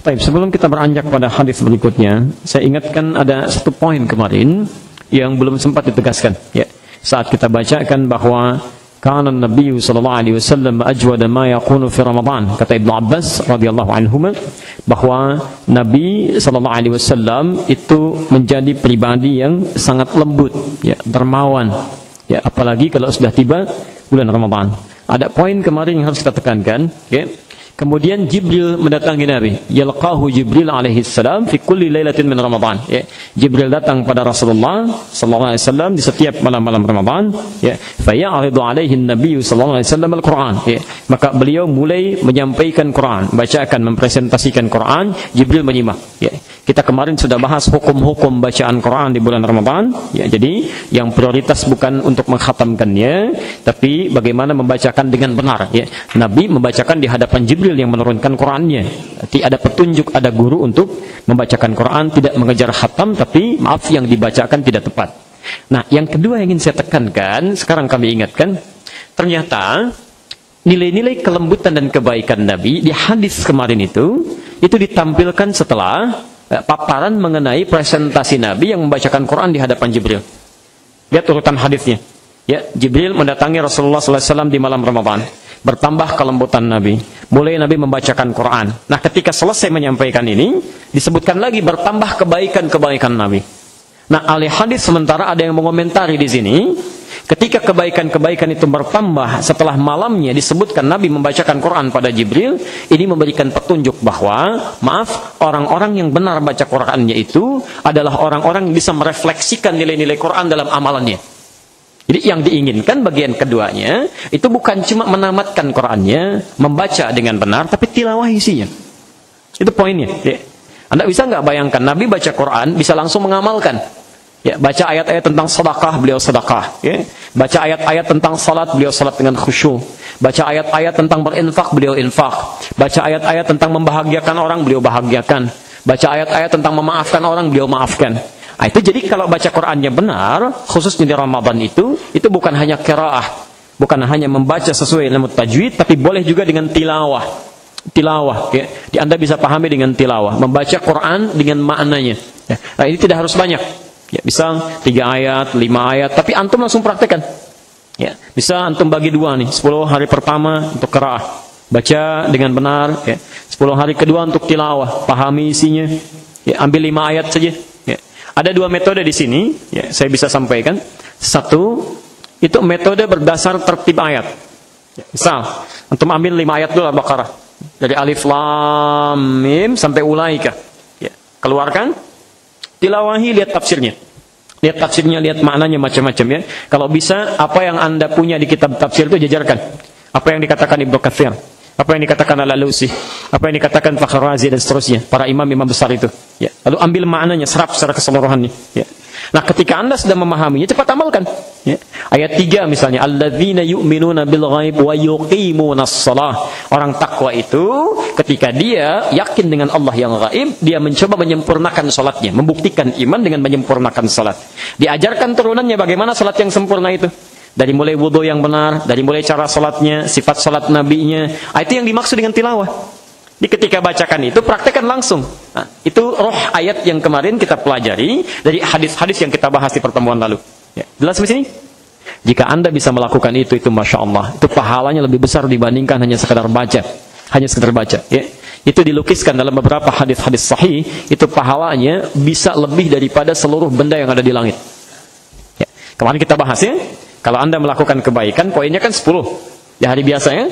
Baik, sebelum kita beranjak pada hadis berikutnya, saya ingatkan ada satu poin kemarin yang belum sempat ditegaskan. Ya, saat kita bacakan bahwa kana Nabi sallallahu alaihi wasallam ajwada ma yakunu fi Ramadan, kata Ibnu Abbas radhiyallahu anhuma, bahwa Nabi sallallahu alaihi wasallam itu menjadi pribadi yang sangat lembut, ya, dermawan. Ya, apalagi kalau sudah tiba bulan Ramadan. Ada poin kemarin yang harus kita tekankan, ya. Kemudian Jibril mendatangi Nabi. Yalqahu Jibril alaihi salam fi kulli lailatin min Ramadan. Ya. Jibril datang pada Rasulullah sallallahu alaihi wasallam di setiap malam-malam Ramadan, ya. Fa ya'ridu alaihi an-nabiy sallallahu alaihi wasallam al-Qur'an. Ya. Maka beliau mulai menyampaikan Quran, bacakan, mempresentasikan Quran, Jibril menyimak. Ya. Kita kemarin sudah bahas hukum-hukum bacaan Quran di bulan Ramadan. Ya, jadi yang prioritas bukan untuk mengkhatamkannya, tapi bagaimana membacakan dengan benar. Ya. Nabi membacakan di hadapan Jibril yang menurunkan Qurannya. Jadi ada petunjuk, ada guru untuk membacakan Quran, tidak mengejar khatam, tapi maaf yang dibacakan tidak tepat. Nah, yang kedua yang ingin saya tekankan, sekarang kami ingatkan, ternyata nilai-nilai kelembutan dan kebaikan Nabi di hadis kemarin itu ditampilkan setelah paparan mengenai presentasi Nabi yang membacakan Quran di hadapan Jibril. Lihat urutan hadisnya. Ya, Jibril mendatangi Rasulullah SAW di malam Ramadan. Bertambah kelembutan Nabi. Mulai Nabi membacakan Quran. Nah, ketika selesai menyampaikan ini, disebutkan lagi bertambah kebaikan-kebaikan Nabi. Nah, ahli hadis sementara ada yang mengomentari di sini, ketika kebaikan-kebaikan itu bertambah setelah malamnya disebutkan Nabi membacakan Quran pada Jibril, ini memberikan petunjuk bahwa, maaf, orang-orang yang benar baca Qurannya itu adalah orang-orang yang bisa merefleksikan nilai-nilai Quran dalam amalannya. Jadi yang diinginkan bagian keduanya, itu bukan cuma menamatkan Qurannya, membaca dengan benar, tapi tilawah isinya. Itu poinnya. Ya. Anda bisa nggak bayangkan, Nabi baca Quran, bisa langsung mengamalkan. Ya, baca ayat-ayat tentang sedekah, beliau sedekah. Ya. Baca ayat-ayat tentang salat, beliau salat dengan khusyuk. Baca ayat-ayat tentang berinfak, beliau infak. Baca ayat-ayat tentang membahagiakan orang, beliau bahagiakan. Baca ayat-ayat tentang memaafkan orang, beliau maafkan. Nah, itu jadi kalau baca Qurannya benar, khususnya di Ramadan itu bukan hanya qiraah, bukan hanya membaca sesuai ilmu tajwid, tapi boleh juga dengan tilawah. Tilawah, ya. Anda bisa pahami dengan tilawah, membaca Quran dengan maknanya. Ya. Nah, ini tidak harus banyak. Ya, bisa 3 ayat, 5 ayat, tapi antum langsung praktekkan. Ya, bisa antum bagi 2 nih, 10 hari pertama untuk qiraah, baca dengan benar, ya. 10 hari kedua untuk tilawah, pahami isinya. Ya, ambil 5 ayat saja. Ya. Ada 2 metode di sini, ya, saya bisa sampaikan. Satu, itu metode berdasar tertib ayat. Ya, misal, antum ambil 5 ayat dulu Al-Baqarah. Dari Alif Lam Mim sampai Ulaika. Ya, keluarkan, tilawahi, lihat tafsirnya. Lihat tafsirnya, lihat maknanya macam-macam, ya. Kalau bisa, apa yang Anda punya di kitab tafsir itu jajarkan. Apa yang dikatakan Ibnu Katsir, apa yang dikatakan Al-Alusi, apa yang dikatakan Fakhr Razi dan seterusnya, para imam-imam besar itu. Ya. Lalu ambil maknanya, serap secara keseluruhannya. Ya. Nah, ketika Anda sudah memahaminya, cepat amalkan. Ya. Ayat 3 misalnya, alladzina yu'minuna bil ghaib wa yuqimunas shalah. Orang takwa itu ketika dia yakin dengan Allah yang gaib, dia mencoba menyempurnakan salatnya, membuktikan iman dengan menyempurnakan salat. Diajarkan turunannya bagaimana salat yang sempurna itu. Dari mulai wudu yang benar, dari mulai cara salatnya, sifat salat nabinya. Itu yang dimaksud dengan tilawah. Di ketika bacakan itu, praktekkan langsung. Nah, itu roh ayat yang kemarin kita pelajari dari hadis-hadis yang kita bahas di pertemuan lalu. Ya, jelas di sini? Jika Anda bisa melakukan itu Masya Allah. Itu pahalanya lebih besar dibandingkan hanya sekedar baca. Hanya sekedar baca. Ya. Itu dilukiskan dalam beberapa hadis-hadis sahih. Itu pahalanya bisa lebih daripada seluruh benda yang ada di langit. Ya. Kemarin kita bahas, ya. Kalau Anda melakukan kebaikan, poinnya kan 10. Ya, hari biasa, ya.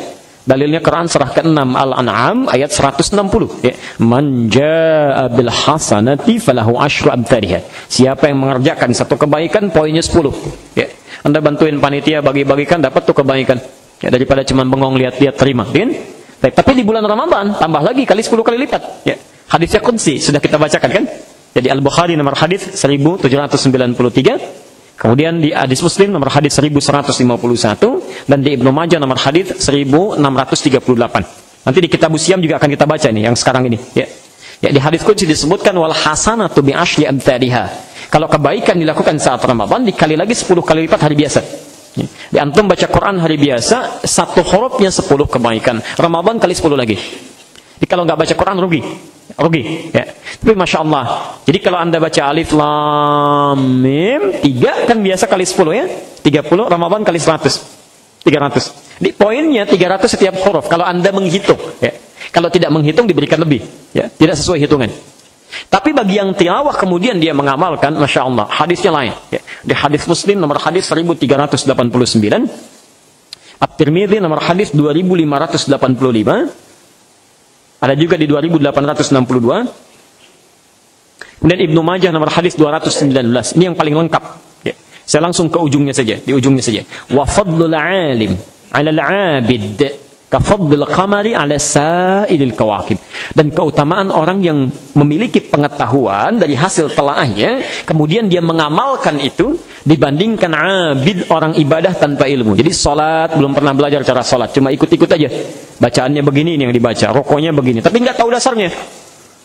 Dalilnya Quran surah ke-6 Al-An'am ayat 160. Ya. Man jaa'a bil hasanati falahu asyru amthaliha. Siapa yang mengerjakan satu kebaikan, poinnya 10. Ya. Anda bantuin panitia bagi-bagikan, dapat tuh kebaikan. Ya, daripada cuma bengong lihat-lihat terima, kan? Tapi di bulan Ramadan tambah lagi kali 10 kali lipat. Ya. Hadisnya kunci sudah kita bacakan, kan? Jadi Al-Bukhari nomor hadis 1793. Kemudian di hadis Muslim nomor hadis 1151 dan di Ibnu Majah nomor hadis 1638. Nanti di kitab Usyam juga akan kita baca ini yang sekarang ini, ya. Ya, di hadis qudsi disebutkan wal hasanatu bi asyri amthaliha. Kalau kebaikan dilakukan saat Ramadan dikali lagi 10 kali lipat hari biasa. Ya. Di antum baca Quran hari biasa, satu hurufnya 10 kebaikan. Ramadan kali 10 lagi. Jadi kalau nggak baca Quran rugi. rugi. Ya. Tapi Masya Allah, jadi kalau Anda baca alif, lam, mim, 3 kan biasa kali 10 ya, 30, Ramadan kali 100, 300. Di poinnya 300 setiap huruf, kalau Anda menghitung. Ya. Kalau tidak menghitung diberikan lebih, ya. Tidak sesuai hitungan. Tapi bagi yang tilawah kemudian dia mengamalkan, Masya Allah, hadisnya lain. Ya. Di hadis Muslim nomor hadis 1389, At-Tirmidzi nomor hadis 2585, ada juga di 2862. Kemudian Ibnu Majah nomor hadis 219. Ini yang paling lengkap. Ya. Saya langsung ke ujungnya saja, di ujungnya saja. Wa fadlul 'alim 'ala al-'abid ka fadlil qamari 'ala sa'ilil kawakib. Dan keutamaan orang yang memiliki pengetahuan dari hasil telaahnya, kemudian dia mengamalkan itu dibandingkan 'abid, orang ibadah tanpa ilmu. Jadi salat belum pernah belajar cara salat, cuma ikut-ikut aja. Bacaannya begini ini yang dibaca, rokoknya begini, tapi nggak tahu dasarnya.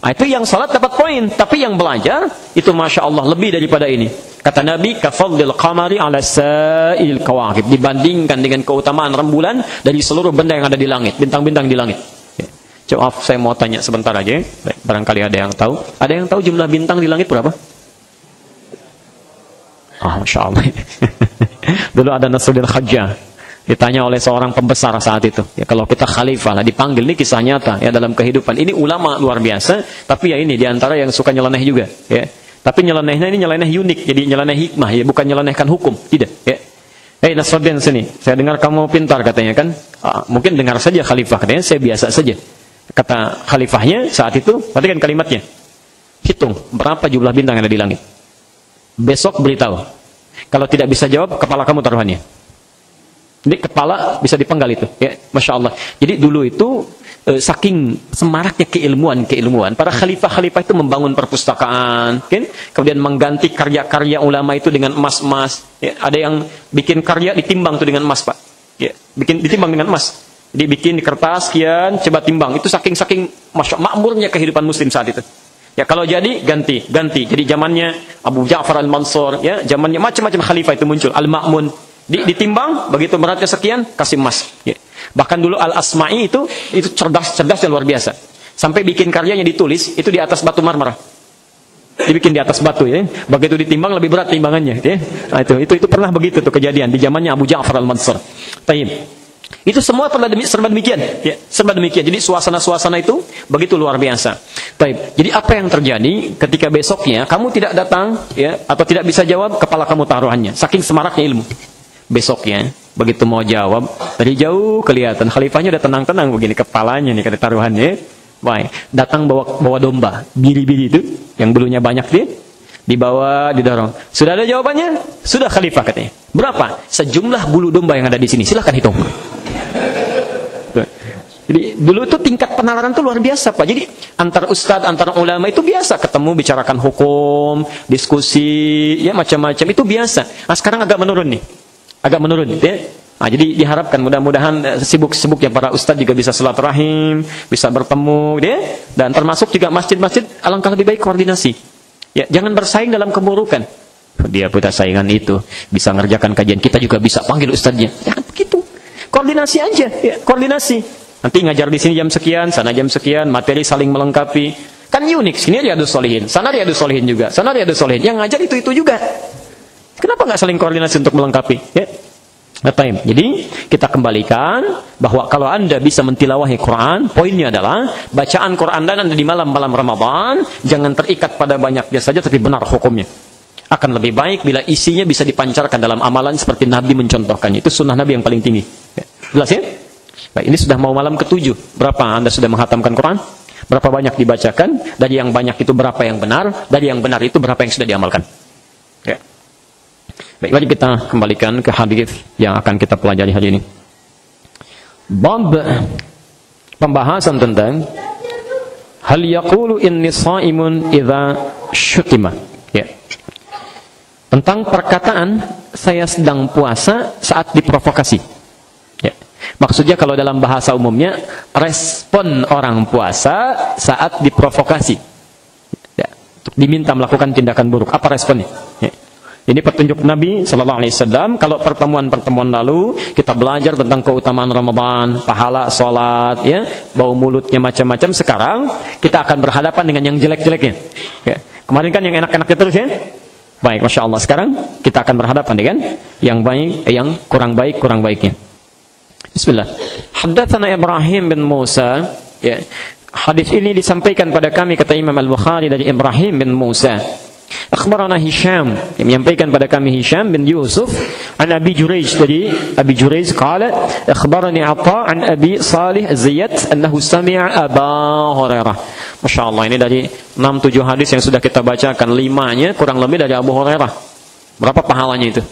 Nah, itu yang salat dapat poin, tapi yang belajar itu Masya Allah lebih daripada ini. Kata Nabi, kafadlil qamari ala sa'il kawakib, dibandingkan dengan keutamaan rembulan dari seluruh benda yang ada di langit, bintang-bintang di langit. Ya. Coba saya mau tanya sebentar aja, barangkali ada yang tahu. Ada yang tahu jumlah bintang di langit berapa? Masya Allah. Dulu ada Nasruddin Khajjah, ditanya oleh seorang pembesar saat itu, ya kalau kita khalifah lah, dipanggil, ini kisah nyata ya dalam kehidupan. Ini ulama luar biasa, tapi ya ini diantara yang suka nyeleneh juga, ya. Tapi nyelenehnya ini nyeleneh unik, jadi nyeleneh hikmah, ya bukan nyelenehkan hukum, tidak. Ya. Nasruddin sini, saya dengar kamu pintar katanya kan. Mungkin dengar saja khalifah, katanya saya biasa saja. Kata khalifahnya saat itu, perhatikan kalimatnya, hitung berapa jumlah bintang yang ada di langit. Besok beritahu. Kalau tidak bisa jawab, kepala kamu taruhannya. Jadi kepala bisa dipenggal itu, ya, Masya Allah. Jadi dulu itu saking semaraknya keilmuan, para khalifah-khalifah itu membangun perpustakaan, kan? Kemudian mengganti karya-karya ulama itu dengan emas-emas. Ya, ada yang bikin karya ditimbang tuh dengan emas, Pak. Ya, ditimbang dengan emas. Jadi bikin di kertas, sekian, coba timbang. Itu saking Masya Allah, makmurnya kehidupan Muslim saat itu. Ya kalau jadi ganti. Jadi zamannya Abu Ja'far al-Mansur, ya, zamannya macam-macam khalifah itu muncul. Al-Ma'mun. Ditimbang, begitu beratnya sekian, kasih emas. Ya. Bahkan dulu Al-Asma'i itu cerdas yang luar biasa. Sampai bikin karyanya ditulis, itu di atas batu marmer. Dibikin di atas batu, ya. Begitu ditimbang lebih berat timbangannya. Ya. Nah, itu pernah begitu tuh kejadian di zamannya Abu Ja'far al-Mansur. Itu semua pernah serba demikian. Ya, serba demikian. Jadi suasana-suasana itu begitu luar biasa. Jadi apa yang terjadi ketika besoknya kamu tidak datang, ya, atau tidak bisa jawab, kepala kamu taruhannya. Saking semaraknya ilmu. Besoknya begitu mau jawab, dari jauh kelihatan khalifahnya udah tenang-tenang begini kepalanya nih, kata taruhannya. Baik, datang bawa domba biri-biri itu yang bulunya banyak dia, dibawa, didorong. Sudah ada jawabannya? Sudah khalifah, katanya. Berapa? Sejumlah bulu domba yang ada di sini, silakan hitung. Jadi dulu itu tingkat penalaran itu luar biasa, Pak. Jadi antar ustadz, antar ulama itu biasa ketemu, bicarakan hukum, diskusi, ya macam-macam, itu biasa. Nah sekarang agak menurun nih. Agak menurun, ya. Nah, jadi diharapkan mudah-mudahan sibuk-sibuk ya para ustadz juga bisa silaturahim, bisa bertemu, ya. Dan termasuk juga masjid-masjid alangkah lebih baik koordinasi. Ya, jangan bersaing dalam keburukan. Dia punya saingan itu bisa ngerjakan kajian, kita juga bisa panggil ustadznya. Jangan begitu. Koordinasi aja, ya, koordinasi. Nanti ngajar di sini jam sekian, sana jam sekian, materi saling melengkapi. Kan unik, sini Riyadhus Shalihin, sana Riyadhus Shalihin juga, sana Riyadhus Shalihin. Yang ngajar itu juga. Kenapa nggak saling koordinasi untuk melengkapi? Ya. Jadi kita kembalikan bahwa kalau Anda bisa mentilawahi Quran, poinnya adalah bacaan Quran dan Anda di malam-malam Ramadan jangan terikat pada banyaknya saja, tapi benar hukumnya. Akan lebih baik bila isinya bisa dipancarkan dalam amalan seperti Nabi mencontohkannya. Itu sunnah Nabi yang paling tinggi. Ya. Jelas ya? Baik, ini sudah mau malam ke-7. Berapa Anda sudah menghatamkan Quran? Berapa banyak dibacakan? Dari yang banyak itu berapa yang benar? Dari yang benar itu berapa yang sudah diamalkan? Ya. Baik, mari kita kembalikan ke hadis yang akan kita pelajari hari ini. Bab pembahasan tentang hal yaqulu inni shaimun idza syutima. Ya. Tentang perkataan saya sedang puasa saat diprovokasi. Ya. Maksudnya kalau dalam bahasa umumnya respon orang puasa saat diprovokasi. Ya. Diminta melakukan tindakan buruk. Apa responnya? Ya. Ini petunjuk Nabi sallallahu alaihi wasallam. Kalau pertemuan-pertemuan lalu kita belajar tentang keutamaan Ramadan, pahala salat, ya, bau mulutnya macam-macam. Sekarang kita akan berhadapan dengan yang jelek-jeleknya. Ya. Kemarin kan yang enak-enaknya terus, ya. Baik, Masya Allah. Sekarang kita akan berhadapan dengan yang baik, yang kurang baiknya. Bismillah. Haddatsana Ibrahim bin Musa. Ya. Hadis ini disampaikan pada kami, kata Imam Al-Bukhari, dari Ibrahim bin Musa. Akhbarana Hisham, yang menyampaikan pada kami Hisham bin Yusuf an Abi Jurayj, dari Abi Jurayj qala akhbarani Atha an Abi Salih Az-Zayyat annahu sami'a Aba Hurairah. Masya Allah, ini dari 6-7 hadis yang sudah kita bacakan, 5-nya kurang lebih dari Abu Hurairah. Berapa pahalanya itu?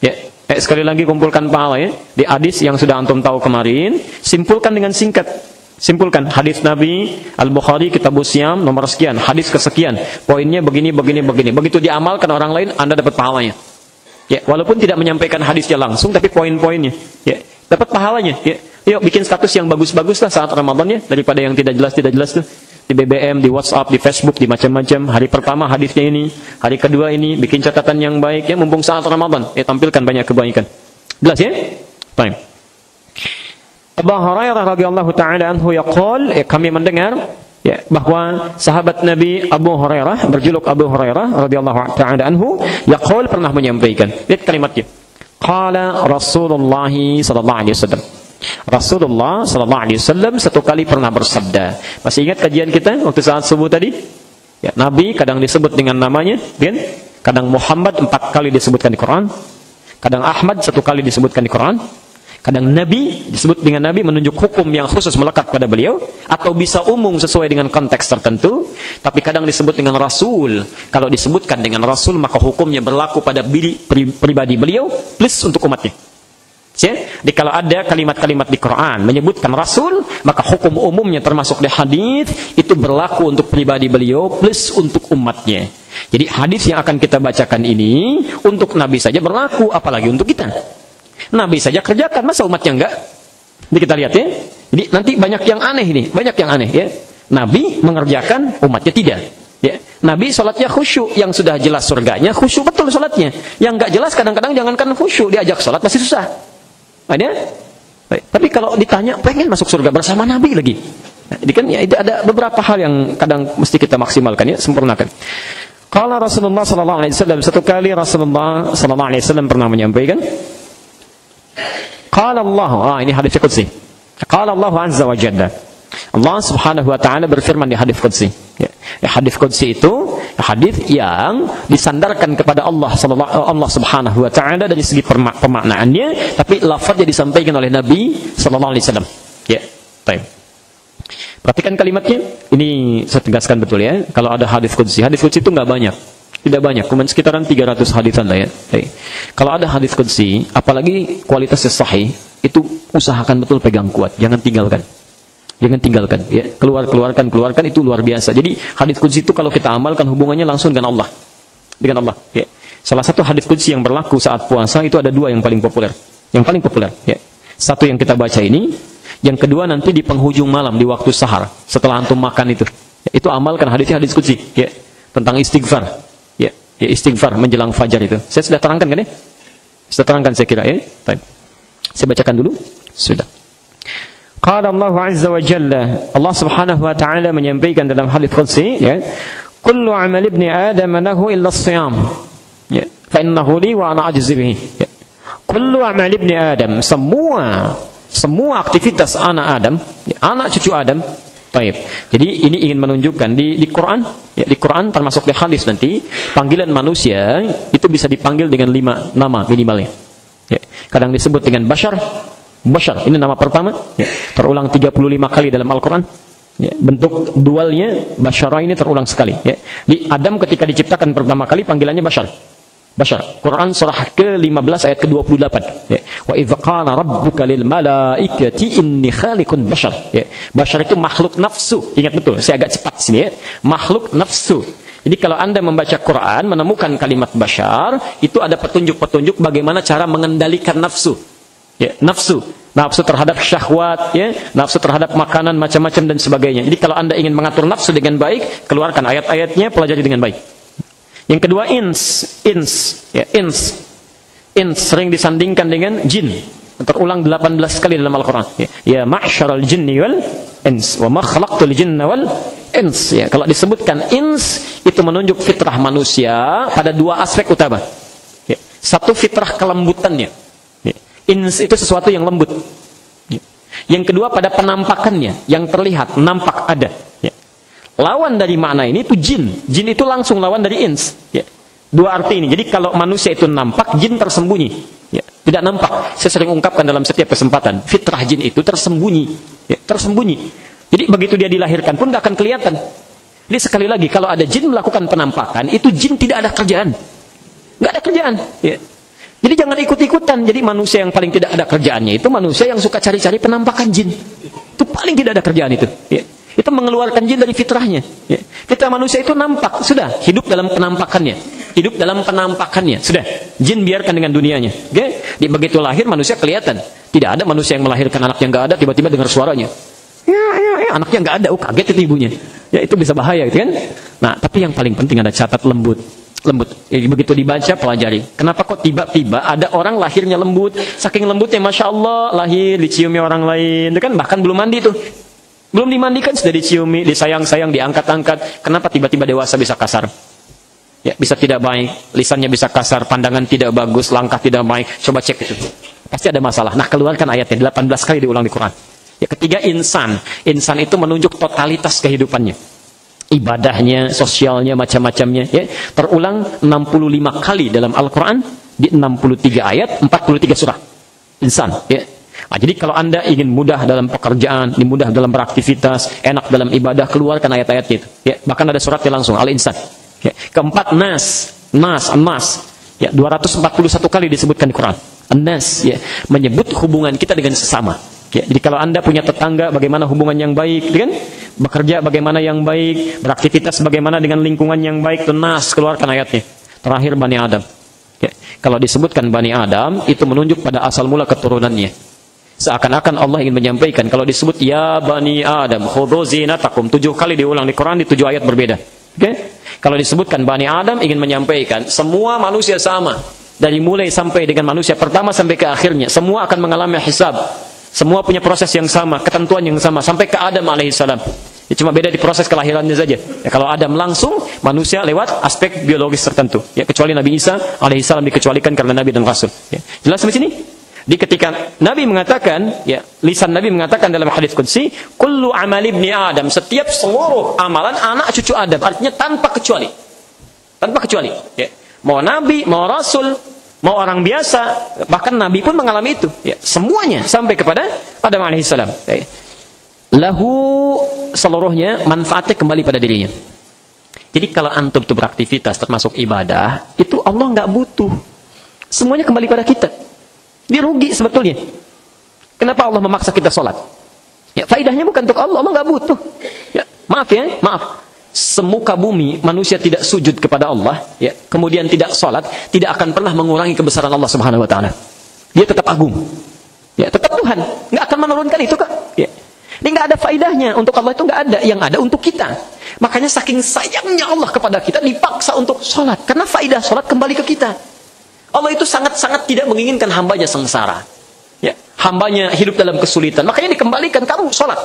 Ya, sekali lagi kumpulkan pahala, ya, di hadis yang sudah antum tahu kemarin, simpulkan dengan singkat. Simpulkan hadis Nabi Al-Bukhari Kitabus Siyam nomor sekian, hadis kesekian, poinnya begini. Begitu diamalkan orang lain, Anda dapat pahalanya. Ya, walaupun tidak menyampaikan hadisnya langsung, tapi poin-poinnya, ya, dapat pahalanya. Ya, yuk bikin status yang bagus-bagus lah saat Ramadan, ya, daripada yang tidak jelas tuh. Di BBM, di WhatsApp, di Facebook, di macam-macam. Hari pertama hadisnya ini, hari kedua ini, bikin catatan yang baik, ya, mumpung saat Ramadan, ya, tampilkan banyak kebaikan. Jelas, ya? Baik. Abu Hurairah radhiyallahu taala anhu yaqul, kami mendengar, ya, bahwa sahabat Nabi Abu Hurairah berjuluk Abu Hurairah radhiyallahu taala anhu yaqul, pernah menyampaikan. Lihat kalimatnya. Qala Rasulullah sallallahu alaihi wasallam. Rasulullah sallallahu alaihi wasallam satu kali pernah bersabda. Masih ingat kajian kita waktu saat subuh tadi? Ya, Nabi kadang disebut dengan namanya, kan? Kadang Muhammad 4 kali disebutkan di Quran. Kadang Ahmad 1 kali disebutkan di Quran. Kadang Nabi disebut dengan Nabi menunjuk hukum yang khusus melekat pada beliau, atau bisa umum sesuai dengan konteks tertentu. Tapi kadang disebut dengan Rasul. Kalau disebutkan dengan Rasul, maka hukumnya berlaku pada pribadi beliau plus untuk umatnya. Jadi kalau ada kalimat-kalimat di Quran menyebutkan Rasul, maka hukum umumnya termasuk di hadis itu berlaku untuk pribadi beliau plus untuk umatnya. Jadi hadis yang akan kita bacakan ini untuk Nabi saja berlaku, apalagi untuk kita. Nabi saja kerjakan, masa umatnya enggak? Jadi kita lihat, ya. Jadi nanti banyak yang aneh ini, ya. Nabi mengerjakan, umatnya tidak. Ya. Nabi sholatnya khusyuk, yang sudah jelas surganya khusyuk betul sholatnya. Yang enggak jelas kadang-kadang jangankan khusyuk, diajak sholat masih susah. Ada? Baik. Tapi kalau ditanya pengen masuk surga bersama Nabi lagi. Nah, jadi kan ya, ada beberapa hal yang kadang mesti kita maksimalkan, ya, sempurnakan. Kalau Rasulullah sallallahu alaihi wasallam, satu kali Rasulullah sallallahu alaihi wasallam pernah menyampaikan, qala Allah, ini hadis qudsi. Qala Allah azza wa jalla. Allah Subhanahu wa taala berfirman di hadis qudsi. Ya, hadis qudsi itu hadis yang disandarkan kepada Allah Subhanahu wa taala dari segi pemaknaannya, tapi lafaznya disampaikan oleh Nabi sallallahu alaihi wasallam. Ya, baik. Perhatikan kalimatnya. Ini saya tegaskan betul, ya. Kalau ada hadis qudsi itu enggak banyak. Tidak banyak, cuma sekitaran 300 hadisan lah, ya. Kalau ada hadis qudsi, apalagi kualitasnya sahih, itu usahakan betul pegang kuat, jangan tinggalkan. Ya. Keluarkan itu luar biasa. Jadi hadis qudsi itu kalau kita amalkan hubungannya langsung dengan Allah. Ya. Salah satu hadis qudsi yang berlaku saat puasa itu ada 2 yang paling populer. Ya. Satu yang kita baca ini, yang kedua nanti di penghujung malam di waktu sahar, setelah antum makan itu. Ya, itu amalkan hadis qudsi, ya, tentang istighfar. Ya, istighfar menjelang fajar itu. Saya sudah terangkan kan, ya? Sudah terangkan saya kira, ya. Baik. Saya bacakan dulu. Sudah. Qala Allah azza wa jalla, Allah Subhanahu wa taala menyampaikan dalam hadis qudsi, ya, kullu amal ibni adam lahu illa as-siyam. Ya, fa innahu li wa ana ajzi bihi. Ya. Kullu amal ibni adam, semua aktivitas anak Adam, ya, anak cucu Adam. Baik. Jadi ini ingin menunjukkan di Quran, ya, di Quran termasuk di hadis nanti panggilan manusia itu bisa dipanggil dengan 5 nama minimalnya. Ya. Kadang disebut dengan bashar, ini nama pertama, ya, terulang 35 kali dalam Al-Quran. Ya, bentuk dualnya bashara ini terulang sekali. Ya. Di Adam ketika diciptakan pertama kali panggilannya bashar. Quran surah ke-15 ayat ke-28. Ya. Wa idz qala rabbuka lil malaikati inni khaliqun bashar. Ya. Bashar itu makhluk nafsu. Ingat betul, saya agak cepat sini, ya. Makhluk nafsu. Jadi kalau Anda membaca Quran menemukan kalimat bashar, itu ada petunjuk-petunjuk bagaimana cara mengendalikan nafsu. Ya, nafsu terhadap syahwat, ya, nafsu terhadap makanan macam-macam dan sebagainya. Jadi kalau Anda ingin mengatur nafsu dengan baik, keluarkan ayat-ayatnya, pelajari dengan baik. Yang kedua ins sering disandingkan dengan jin. Terulang 18 kali dalam Al-Quran. Ya ma'syaral jinni wal ins wa ma khalaqtul jinna wal ins. Ya, kalau disebutkan ins itu menunjuk fitrah manusia pada dua aspek utama. Ya, satu fitrah kelembutannya. Ya, ins itu sesuatu yang lembut. Ya. Yang kedua pada penampakannya, yang terlihat, nampak ada. Ya. Lawan dari makna ini itu jin. Jin itu langsung lawan dari ins. Ya. Dua arti ini. Jadi kalau manusia itu nampak, jin tersembunyi. Ya, tidak nampak. Saya sering ungkapkan dalam setiap kesempatan. Fitrah jin itu tersembunyi. Ya, tersembunyi. Jadi begitu dia dilahirkan pun tidak akan kelihatan. Jadi sekali lagi, kalau ada jin melakukan penampakan, itu jin tidak ada kerjaan. Nggak ada kerjaan. Ya. Jadi jangan ikut-ikutan. Jadi manusia yang paling tidak ada kerjaannya itu manusia yang suka cari-cari penampakan jin. Itu paling tidak ada kerjaan itu. Ya. Itu mengeluarkan jin dari fitrahnya. Ya. Fitrah manusia itu nampak. Sudah, hidup dalam penampakannya. Hidup dalam penampakannya. Sudah, jin biarkan dengan dunianya. Okay? Begitu lahir manusia kelihatan. Tidak ada manusia yang melahirkan anak yang nggak ada tiba-tiba dengar suaranya. Ya, anaknya nggak ada. Oh, kaget itu ibunya. Ya, itu bisa bahaya gitu kan. Nah, tapi yang paling penting ada catat lembut. Jadi begitu dibaca pelajari. Kenapa kok tiba-tiba ada orang lahirnya lembut? Saking lembutnya, masya Allah, lahir diciumi orang lain. Itu kan bahkan belum mandi tuh. Belum dimandikan sudah diciumi, disayang-sayang, diangkat-angkat. Kenapa tiba-tiba dewasa bisa kasar? Ya, bisa tidak baik, lisannya bisa kasar, pandangan tidak bagus, langkah tidak baik. Coba cek itu. Pasti ada masalah. Nah, keluarkan ayatnya 18 kali diulang di Quran. Ya, ketiga insan. Insan itu menunjuk totalitas kehidupannya. Ibadahnya, sosialnya, macam-macamnya. Ya, terulang 65 kali dalam Al-Quran di 63 ayat, 43 surah. Insan. Ya. Nah, jadi kalau Anda ingin mudah dalam pekerjaan, mudah dalam beraktivitas, enak dalam ibadah, keluarkan ayat-ayatnya itu. Ya, bahkan ada suratnya langsung, Al-Insan. Ya. Keempat, nas. Ya, 241 kali disebutkan di Quran. An-nas, ya, menyebut hubungan kita dengan sesama. Ya, jadi kalau Anda punya tetangga, bagaimana hubungan yang baik, kan? Bekerja bagaimana yang baik, beraktivitas bagaimana dengan lingkungan yang baik, itu nas, keluarkan ayatnya. Terakhir Bani Adam. Ya, kalau disebutkan Bani Adam, itu menunjuk pada asal mula keturunannya. Seakan-akan Allah ingin menyampaikan, kalau disebut ya Bani Adam, khudhu zinatakum, 7 kali diulang di Quran di 7 ayat berbeda. Okay? Kalau disebutkan Bani Adam, ingin menyampaikan semua manusia sama, dari mulai sampai dengan manusia pertama sampai ke akhirnya, semua akan mengalami hisab. Semua punya proses yang sama, ketentuan yang sama, sampai ke Adam alaihissalam. Ya, cuma beda di proses kelahirannya saja. Ya, kalau Adam langsung, manusia lewat aspek biologis tertentu. Ya, kecuali Nabi Isa alaihissalam dikecualikan karena Nabi dan Rasul. Ya. Jelas sampai sini? Di ketika Nabi mengatakan, ya, lisan Nabi mengatakan dalam hadis qudsi, kullu amali ibni Adam, setiap seluruh amalan anak cucu Adam, artinya tanpa kecuali. Tanpa kecuali. Ya. Mau Nabi, mau Rasul, mau orang biasa, bahkan Nabi pun mengalami itu. Ya, semuanya sampai kepada Adam alaihissalam. Ya. Lahu seluruhnya manfaatnya kembali pada dirinya. Jadi kalau antum itu beraktivitas termasuk ibadah, itu Allah nggak butuh. Semuanya kembali pada kita. Dia rugi sebetulnya. Kenapa Allah memaksa kita sholat? Ya, faedahnya bukan untuk Allah, Allah nggak butuh. Ya, maaf. Semuka bumi manusia tidak sujud kepada Allah, ya, kemudian tidak sholat, tidak akan pernah mengurangi kebesaran Allah Subhanahu Wa Taala. Dia tetap agung, ya, tetap Tuhan, nggak akan menurunkan itu kak. Ya. Ini nggak ada faedahnya untuk Allah, itu nggak ada, yang ada untuk kita. Makanya saking sayangnya Allah kepada kita dipaksa untuk sholat, karena faedah sholat kembali ke kita. Allah itu sangat-sangat tidak menginginkan hambanya sengsara, ya, hambanya hidup dalam kesulitan. Makanya dikembalikan, kamu sholat.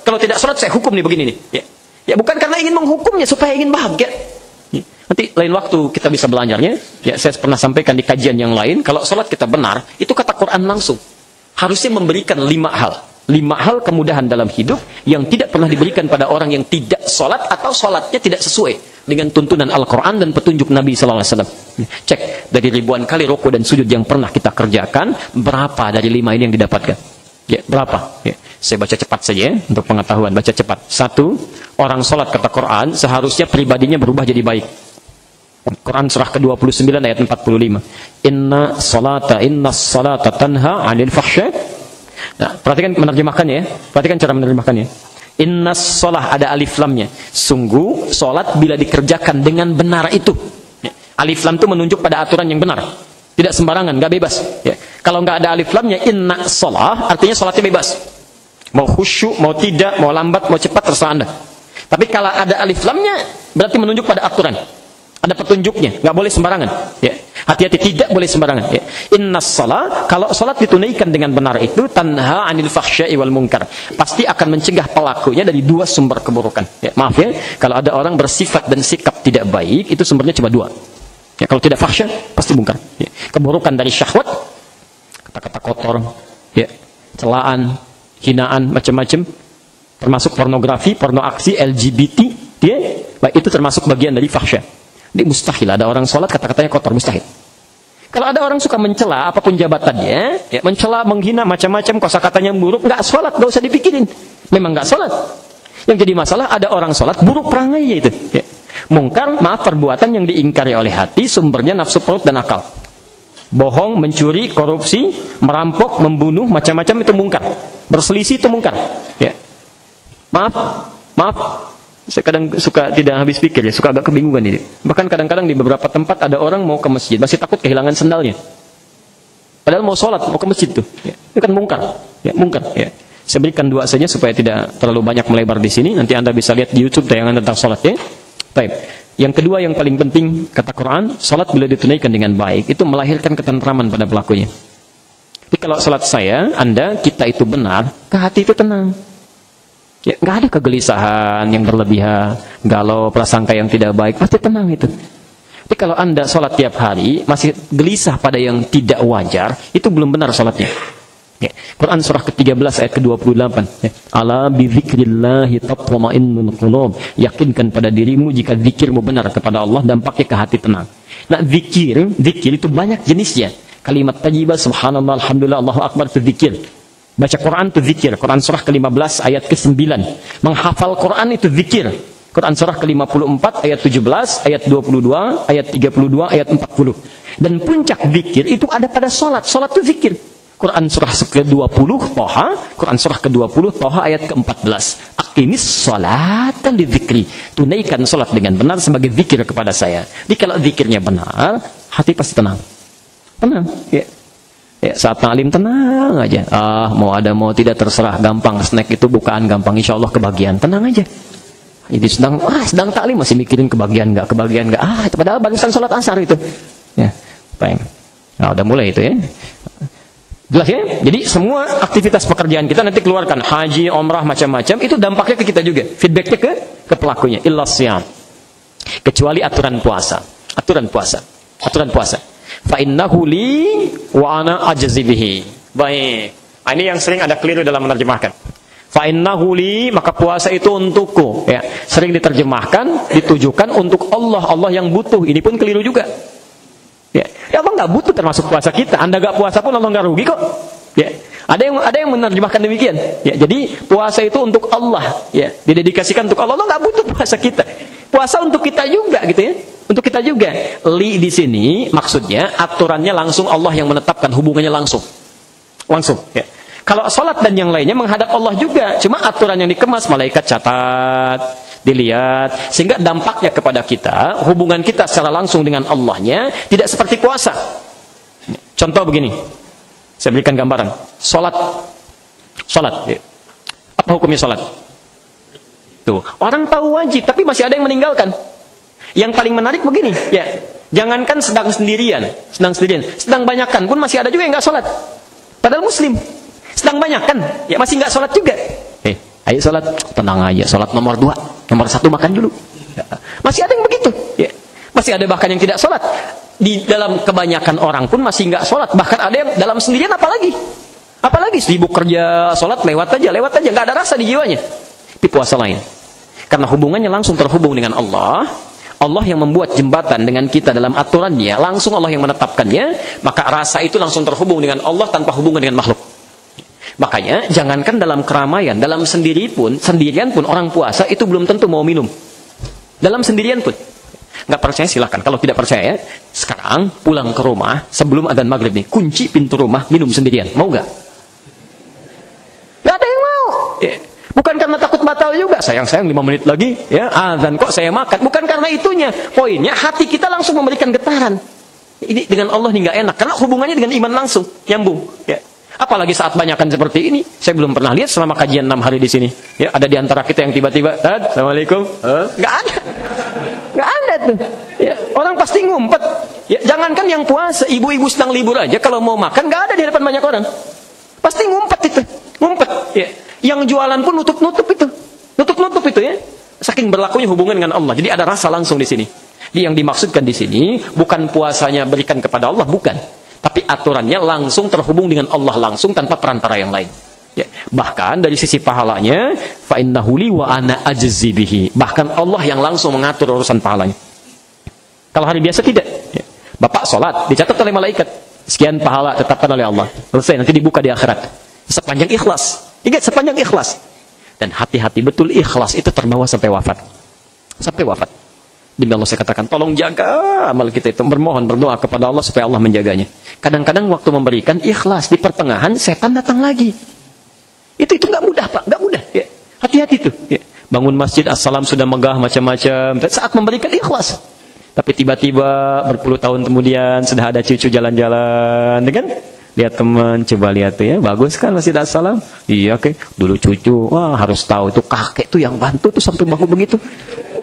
Kalau tidak sholat saya hukum nih begini nih. Ya. Ya, bukan karena ingin menghukumnya, supaya ingin bahagia. Nanti lain waktu kita bisa belajarnya. Ya, saya pernah sampaikan di kajian yang lain, kalau sholat kita benar, itu kata Quran langsung. Harusnya memberikan 5 hal. 5 hal kemudahan dalam hidup yang tidak pernah diberikan pada orang yang tidak sholat atau sholatnya tidak sesuai dengan tuntunan Al-Quran dan petunjuk Nabi SAW. Cek, dari ribuan kali rukuk dan sujud yang pernah kita kerjakan, berapa dari 5 ini yang didapatkan? Ya, berapa? Ya. Saya baca cepat saja ya, untuk pengetahuan, baca cepat. 1, orang sholat kata Quran, seharusnya pribadinya berubah jadi baik. Quran surah ke-29 ayat 45. Inna salata tanha 'anil fahsya. Nah, perhatikan menerjemahkannya ya. Perhatikan cara menerjemahkannya. Inna sholah, ada alif lamnya. Sungguh sholat bila dikerjakan dengan benar itu. Ya. Alif lam itu menunjuk pada aturan yang benar. Tidak sembarangan, nggak bebas. Ya. Kalau nggak ada alif lamnya, inna sholah, artinya sholatnya bebas. Mau khusyuk, mau tidak, mau lambat, mau cepat, terserah Anda. Tapi kalau ada alif lamnya, berarti menunjuk pada aturan. Ada petunjuknya, nggak boleh sembarangan. Ya. Hati-hati, tidak boleh sembarangan. Ya. Innas shalah, kalau salat ditunaikan dengan benar itu tanha 'anil fahsya'i wal munkar. Pasti akan mencegah pelakunya dari dua sumber keburukan. Ya, maaf ya, kalau ada orang bersifat dan sikap tidak baik, itu sumbernya cuma dua. Ya, kalau tidak fahsya, pasti munkar. Ya. Keburukan dari syahwat, kata-kata kotor, ya, celaan, hinaan, macam-macam, termasuk pornografi, porno aksi, LGBT, ya, baik itu termasuk bagian dari fahsya. Ini mustahil ada orang sholat kata-katanya kotor, mustahil. Kalau ada orang suka mencela apapun jabatannya, ya, mencela, menghina, macam-macam, kosakatanya buruk, nggak sholat, nggak usah dipikirin. Memang nggak sholat. Yang jadi masalah ada orang sholat buruk perangainya itu. Ya. Mungkar, maaf, perbuatan yang diingkari oleh hati, sumbernya nafsu perut dan akal. Bohong, mencuri, korupsi, merampok, membunuh, macam-macam itu mungkar. Berselisih itu mungkar. Ya. Maaf. Saya kadang suka tidak habis pikir ya, suka agak kebingungan ini. Bahkan kadang-kadang di beberapa tempat ada orang mau ke masjid, masih takut kehilangan sendalnya. Padahal mau sholat, mau ke masjid tuh. Ya. Itu kan mungkar. Ya, mungkar. Ya. Saya berikan dua saja supaya tidak terlalu banyak melebar di sini. Nanti Anda bisa lihat di YouTube tayangan tentang sholat ya. Baik. Yang kedua yang paling penting, kata Quran, sholat bila ditunaikan dengan baik, itu melahirkan ketentraman pada pelakunya. Jadi kalau sholat saya, Anda, kita itu benar, ke hati itu tenang. Ya, nggak ada kegelisahan yang berlebihan, galau, prasangka yang tidak baik, pasti tenang itu. Tapi kalau Anda sholat tiap hari, masih gelisah pada yang tidak wajar, itu belum benar sholatnya. Ya. Quran surah ke-13 ayat ke-28. Ya. Ala bizikrillahi tatma'innul qulub. Yakinkan pada dirimu jika zikirmu benar kepada Allah, dampaknya ke hati tenang. Nah, zikir itu banyak jenisnya. Kalimat thayyibah, subhanallah, alhamdulillah, Allahu akbar, itu zikir. Baca Quran itu zikir. Quran surah ke-15 ayat ke-9. Menghafal Quran itu zikir. Quran surah ke-54 ayat 17, ayat 22, ayat 32, ayat 40. Dan puncak zikir itu ada pada sholat. Sholat itu zikir. Quran surah ke-20 Toha, Quran surah ke-20 Toha ayat ke-14. Aqimis sholatan li zikri. Tunaikan sholat dengan benar sebagai zikir kepada saya. Jadi kalau zikirnya benar, hati pasti tenang. Tenang, ya. Ya, saat ta'lim tenang aja. Mau ada mau tidak terserah, gampang. Snack itu bukaan gampang, insya Allah kebagian. Tenang aja. Jadi sedang ta'lim masih mikirin kebagian nggak. Itu padahal barusan sholat asar itu. Ya, baik. Nah, udah mulai itu ya. Jelas ya? Jadi semua aktivitas pekerjaan kita nanti keluarkan haji, umrah, macam-macam itu dampaknya ke kita juga. Feedbacknya ke pelakunya. Illa siyam. Kecuali aturan puasa. Fa innahu li wa ana ajzi bihi. Baik. Ini yang sering ada keliru dalam menerjemahkan. Fa innahu li, maka puasa itu untukku, ya. Sering diterjemahkan ditujukan untuk Allah, Allah yang butuh. Ini pun keliru juga. Ya, Allah nggak butuh termasuk puasa kita. Anda nggak puasa pun Allah nggak rugi kok. Ya. Ada yang menerjemahkan demikian. Ya, jadi puasa itu untuk Allah, ya. Didedikasikan untuk Allah. Allah nggak butuh puasa kita. Puasa untuk kita juga gitu ya. Untuk kita juga. Li di sini maksudnya aturannya langsung Allah yang menetapkan, hubungannya langsung. Ya. Kalau sholat dan yang lainnya menghadap Allah juga. Cuma aturan yang dikemas, malaikat catat, dilihat. Sehingga dampaknya kepada kita, hubungan kita secara langsung dengan Allahnya tidak seperti puasa. Contoh begini. Saya berikan gambaran. Sholat. Ya. Apa hukumnya sholat? Tuh. Orang tahu wajib, tapi masih ada yang meninggalkan. Yang paling menarik begini, ya, jangankan sedang sendirian, sedang banyakan pun masih ada juga yang nggak sholat. Padahal muslim, sedang banyakan, ya masih nggak sholat juga. Ayo sholat, tenang aja, sholat nomor 2, nomor 1 makan dulu. Ya. Masih ada yang begitu, ya. Masih ada bahkan yang tidak sholat. Di dalam kebanyakan orang pun masih nggak sholat, bahkan ada yang dalam sendirian apalagi sibuk kerja, sholat lewat aja, nggak ada rasa di jiwanya. Tapi puasa lain, karena hubungannya langsung terhubung dengan Allah. Allah yang membuat jembatan dengan kita dalam aturannya, langsung Allah yang menetapkannya, maka rasa itu langsung terhubung dengan Allah tanpa hubungan dengan makhluk. Makanya jangankan dalam keramaian, dalam sendirian pun orang puasa itu belum tentu mau minum. Dalam sendirian pun. Nggak percaya silahkan. Kalau tidak percaya, sekarang pulang ke rumah sebelum adzan maghrib nih, kunci pintu rumah, minum sendirian. Mau nggak? Nggak ada yang mau. Bukan karena takut batal juga. Sayang 5 menit lagi, ya azan kok saya makan. Bukan karena itunya. Poinnya hati kita langsung memberikan getaran. Ini dengan Allah nih nggak enak. Karena hubungannya dengan iman langsung nyambung. Ya. Apalagi saat banyakan seperti ini. Saya belum pernah lihat selama kajian 6 hari di sini. Ya, ada di antara kita yang tiba-tiba, Assalamualaikum. Nggak ada tuh. Ya, orang pasti ngumpet. Ya, jangankan yang puasa, ibu-ibu sedang libur aja kalau mau makan nggak ada di hadapan banyak orang. Pasti ngumpet itu, ngumpet. Ya. Yang jualan pun nutup-nutup itu, nutup-nutup itu ya. Saking berlakunya hubungan dengan Allah. Jadi ada rasa langsung di sini. Yang dimaksudkan di sini bukan puasanya berikan kepada Allah, bukan. Tapi aturannya langsung terhubung dengan Allah langsung tanpa perantara yang lain. Ya. Bahkan dari sisi pahalanya, fa innahu li wa ana ajzi bihi. Bahkan Allah yang langsung mengatur urusan pahalanya. Kalau hari biasa tidak. Ya. Bapak sholat, dicatat oleh malaikat. Sekian pahala tetapkan oleh Allah. Selesai, nanti dibuka di akhirat. Sepanjang ikhlas. Ingat, sepanjang ikhlas. Dan hati-hati betul ikhlas itu terbawa sampai wafat. Sampai wafat. Demi Allah saya katakan, tolong jaga amal kita itu. Bermohon, berdoa kepada Allah supaya Allah menjaganya. Kadang-kadang waktu memberikan ikhlas, di pertengahan setan datang lagi. Itu nggak mudah Pak, nggak mudah. Ya. Hati-hati tuh. Ya. Bangun masjid, assalam sudah megah macam-macam. Saat memberikan ikhlas. Tapi tiba-tiba berpuluh tahun kemudian sudah ada cucu jalan-jalan, kan? Lihat teman, coba lihat tuh ya, bagus kan masjid assalam? Iya oke. Dulu cucu, wah harus tahu itu kakek tuh yang bantu tuh sampai bangun begitu.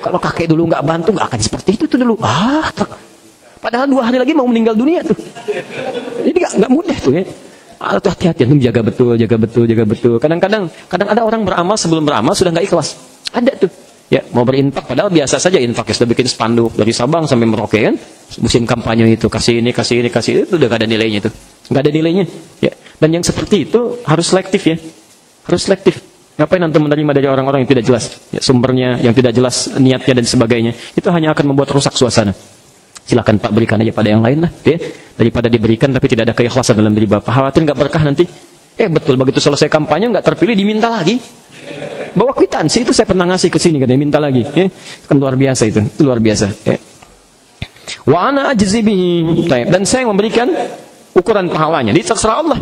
Kalau kakek dulu nggak bantu nggak akan seperti itu tuh dulu. Padahal 2 hari lagi mau meninggal dunia tuh. Jadi nggak mudah tuh ya. Tuh hati-hati, jaga betul, jaga betul, jaga betul. Kadang ada orang beramal sebelum beramal sudah nggak ikhlas. Ada tuh. Ya, mau berinfak padahal biasa saja infak ya, sudah bikin spanduk dari Sabang sampai Merauke kan. Musim kampanye itu kasih ini, kasih ini, kasih itu udah gak ada nilainya tuh. Gak ada nilainya. Ya. Dan yang seperti itu harus selektif ya. Harus selektif. Ngapain antum menerima dari orang-orang yang tidak jelas, ya, sumbernya yang tidak jelas, niatnya dan sebagainya. Itu hanya akan membuat rusak suasana. Silakan Pak berikan aja pada yang lain lah, ya. Daripada diberikan tapi tidak ada keikhlasan dalam diri Bapak. Khawatir nggak berkah nanti. Betul begitu selesai kampanye nggak terpilih diminta lagi. Bawa kwitansi itu saya pernah ngasih ke sini katanya minta lagi, ya. Kan luar biasa itu luar biasa. Ya. Wa ana ajzi bihi. Dan saya memberikan ukuran pahalanya. Jadi terserah Allah.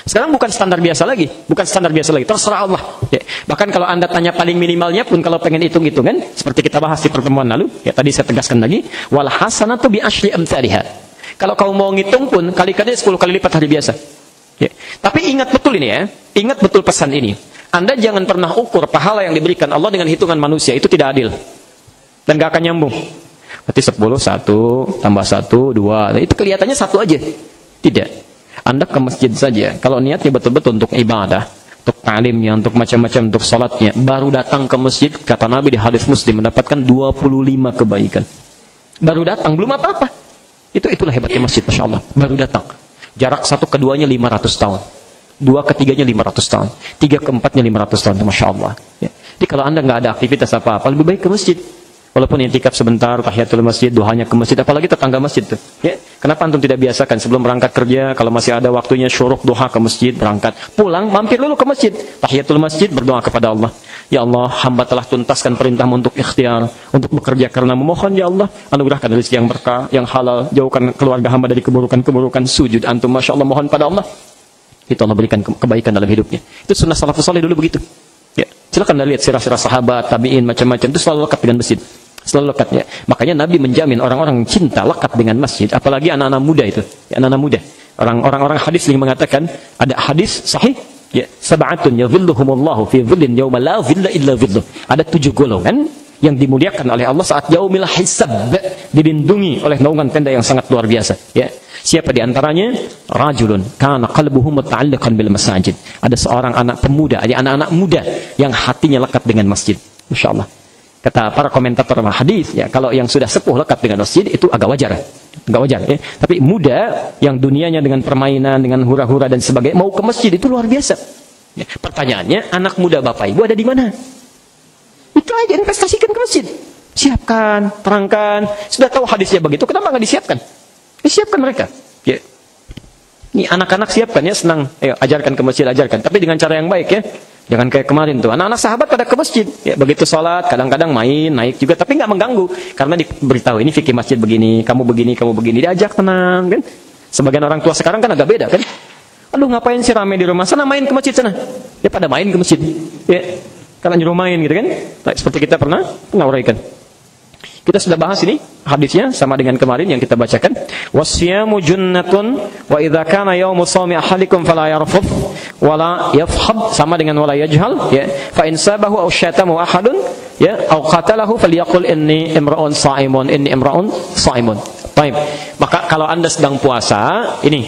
Sekarang bukan standar biasa lagi, terserah Allah. Ya. Bahkan kalau Anda tanya paling minimalnya pun kalau pengen hitung-hitungan, seperti kita bahas di pertemuan lalu, ya tadi saya tegaskan lagi, wal hasanatu bi asyri amsalha. Kalau kau mau ngitung pun kali-kali 10 kali lipat hari biasa. Ya. Tapi ingat betul ini ya, ingat betul pesan ini. Anda jangan pernah ukur pahala yang diberikan Allah dengan hitungan manusia, itu tidak adil. Dan gak akan nyambung. Berarti 10, 1, tambah 1, 2. Nah, itu kelihatannya 1 aja. Tidak. Anda ke masjid saja. Kalau niatnya betul-betul untuk ibadah, untuk ta'limnya, untuk macam-macam, untuk salatnya, baru datang ke masjid, kata Nabi di hadis Muslim, mendapatkan 25 kebaikan. Baru datang, belum apa-apa. Itulah hebatnya masjid, Masya Allah. Baru datang. Jarak satu keduanya 500 tahun. 2 ketiganya 500 tahun. 3 keempatnya 500 tahun. Masya Allah. Ya. Jadi kalau Anda nggak ada aktivitas apa-apa, lebih baik ke masjid. Walaupun intikaf sebentar, tahiyatul masjid, doanya ke masjid, apalagi tetangga masjid tuh. Ya. Kenapa antum tidak biasakan sebelum berangkat kerja, kalau masih ada waktunya syuruk duha ke masjid, berangkat, pulang, mampir dulu ke masjid, tahiyatul masjid, berdoa kepada Allah. Ya Allah, hamba telah tuntaskan perintahmu untuk ikhtiar, untuk bekerja karena memohon, ya Allah, anugerahkan rezeki yang berkah, yang halal, jauhkan keluarga hamba dari keburukan-keburukan, sujud antum, Masya Allah, mohon pada Allah. Itu Allah berikan kebaikan dalam hidupnya. Itu sunnah salafus saleh dulu begitu. Ya, silakan Anda lihat sirah-sirah sahabat, tabi'in, macam-macam, itu selalu lekat dengan masjid. Selalu lekat ya. Makanya Nabi menjamin orang-orang yang cinta lekat dengan masjid, apalagi anak-anak muda itu. Ya, anak-anak muda. Orang-orang hadis yang mengatakan, ada hadis sahih, ya, sab'atun yadhilluhumullahu fi dhillin yawma la dhilla illa dhilluh. Ada 7 golongan yang dimuliakan oleh Allah saat yaumil hisab, dilindungi oleh naungan tenda yang sangat luar biasa, ya. Siapa di antaranya? Rajulun kana qalbuhu muta'alliqan bil masajid. Ada seorang anak pemuda, anak-anak muda yang hatinya lekat dengan masjid. Masyaallah. Kata para komentator hadis, ya, kalau yang sudah sepuh lekat dengan masjid itu agak wajar. Enggak wajar, ya. Tapi muda yang dunianya dengan permainan, dengan hura-hura dan sebagainya mau ke masjid itu luar biasa. Ya. Pertanyaannya, anak muda Bapak Ibu ada di mana? Itu aja investasikan ke masjid. Siapkan, terangkan. Sudah tahu hadisnya begitu, kenapa enggak disiapkan? Disiapkan mereka. Ya. Ini anak-anak siapkan ya, senang. Ayo ajarkan ke masjid, ajarkan. Tapi dengan cara yang baik ya. Jangan kayak kemarin tuh. Anak-anak sahabat pada ke masjid. Ya, begitu sholat, kadang-kadang main, naik juga. Tapi nggak mengganggu. Karena diberitahu, ini fikih masjid begini, kamu begini, kamu begini. Diajak tenang kan. Sebagian orang tua sekarang kan agak beda kan. Aduh ngapain sih rame di rumah? Sana main ke masjid sana. Ya pada main ke masjid. Ya. Karena nyuruh main gitu kan. Nah, seperti kita pernah uraikan. Kita sudah bahas ini hadisnya sama dengan kemarin yang kita bacakan. Wasyamu junnatun wa idza kana yaumu shaumi ahadikum fala yarfuth wala yafhab, sama dengan wala yajhal, ya. Fa in sabahu aw syatamu ahadun, ya, aw qatalahu falyaqul inni imra'un sha'imun, inni imra'un sha'imun. Baik. Maka kalau Anda sedang puasa, ini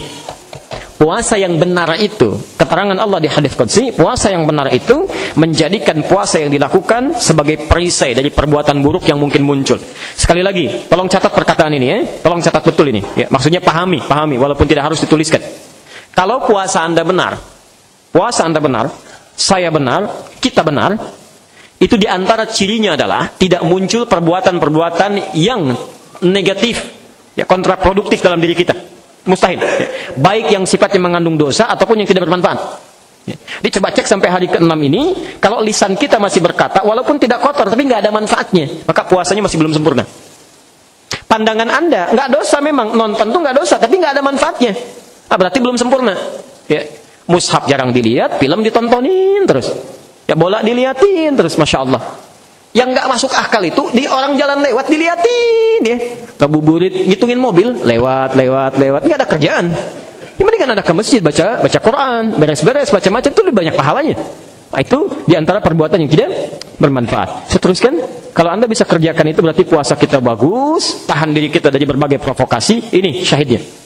puasa yang benar itu, keterangan Allah di hadis qudsi, puasa yang benar itu menjadikan puasa yang dilakukan sebagai perisai dari perbuatan buruk yang mungkin muncul. Sekali lagi, tolong catat perkataan ini, ya. Tolong catat betul ini, ya. Maksudnya pahami walaupun tidak harus dituliskan. Kalau puasa Anda benar, saya benar, kita benar, itu diantara cirinya adalah tidak muncul perbuatan-perbuatan yang negatif, ya, kontraproduktif dalam diri kita. Mustahil, ya. Baik yang sifatnya mengandung dosa ataupun yang tidak bermanfaat, ya. Dicoba cek sampai hari ke-6 ini, kalau lisan kita masih berkata walaupun tidak kotor tapi nggak ada manfaatnya, maka puasanya masih belum sempurna. Pandangan Anda nggak dosa, memang nonton tuh nggak dosa tapi nggak ada manfaatnya, berarti belum sempurna, ya. Mushaf jarang dilihat, film ditontonin terus, ya, bola diliatin terus, masya Allah. Yang nggak masuk akal itu di orang jalan lewat diliatin, ya, ngabuburit, ngitungin mobil, lewat, nggak ada kerjaan. Gimana kan ada ke masjid, baca Quran, beres-beres, baca macam itu lebih banyak pahalanya. Nah, itu diantara perbuatan yang tidak bermanfaat. Saya teruskan, kalau Anda bisa kerjakan itu berarti puasa kita bagus, tahan diri kita dari berbagai provokasi. Ini syahidnya.